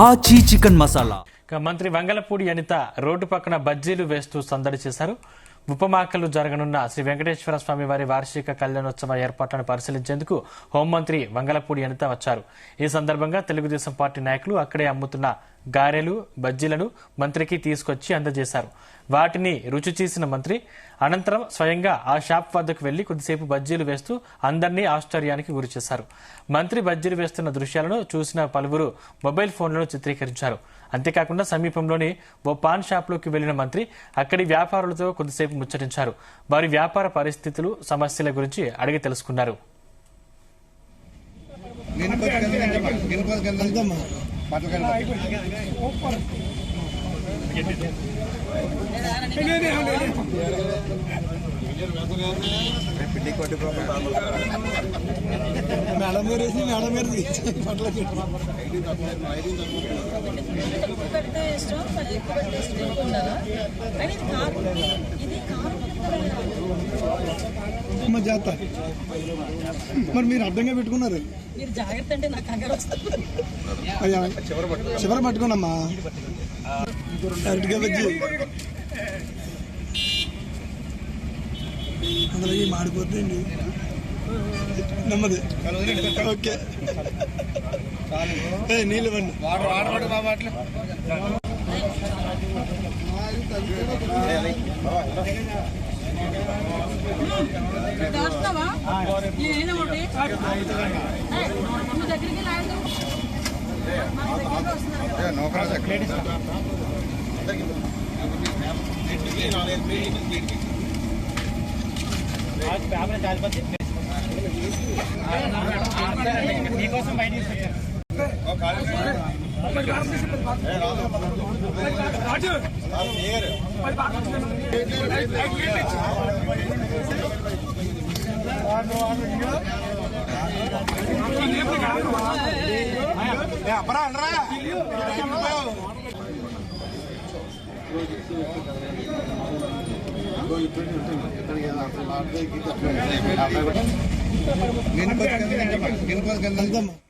ఆచి చికెన్ మసాలా. మంత్రి వంగలపూడి అనిత రోడ్డు పక్కన బజ్జీలు వేస్తూ సందడి చేశారు. ఉపమాకలు జరగనున్న శ్రీ వెంకటేశ్వర స్వామి వారి వార్షిక కళ్యాణోత్సవ ఏర్పాట్లను పరిశీలించేందుకు హోంమంత్రి వంగలపూడి అనిత వచ్చారు. ఈ సందర్భంగా తెలుగుదేశం పార్టీ నాయకులు అక్కడే అమ్ముతున్న గారెలు, బజ్జీలను మంత్రికి తీసుకొచ్చి అందజేశారు. వాటిని రుచి చూసిన మంత్రి అనంతరం స్వయంగా ఆ షాప్ వద్దకు వెళ్లి కొద్దిసేపు బజ్జీలు వేస్తూ అందరినీ ఆశ్చర్యానికి గురిచేశారు. మంత్రి బజ్జీలు వేస్తున్న దృశ్యాలను చూసిన పలువురు మొబైల్ ఫోన్లను చిత్రీకరించారు. అంతేకాకుండా సమీపంలోని ఓ పాన్ షాప్లోకి వెళ్లిన మంత్రి అక్కడి వ్యాపారులతో కొద్దిసేపు ముచ్చటించారు. వారి వ్యాపార పరిస్థితులు, సమస్యల గురించి అడిగి తెలుసుకున్నారు. జాగ్రత్త మరి మీరు అడ్డంగా పెట్టుకున్నారు. మీరు జాగ్రత్త అంటే నాకు కంగారు వస్తుంది. చివర పట్టుకోనమ్మా. అరటిగా బజ్జీ అందులోకి మాడిపోతుందండి. నెమ్మది. ఓకే నీళ్ళు ఇవ్వండి. మీకోసం బయట వెనుక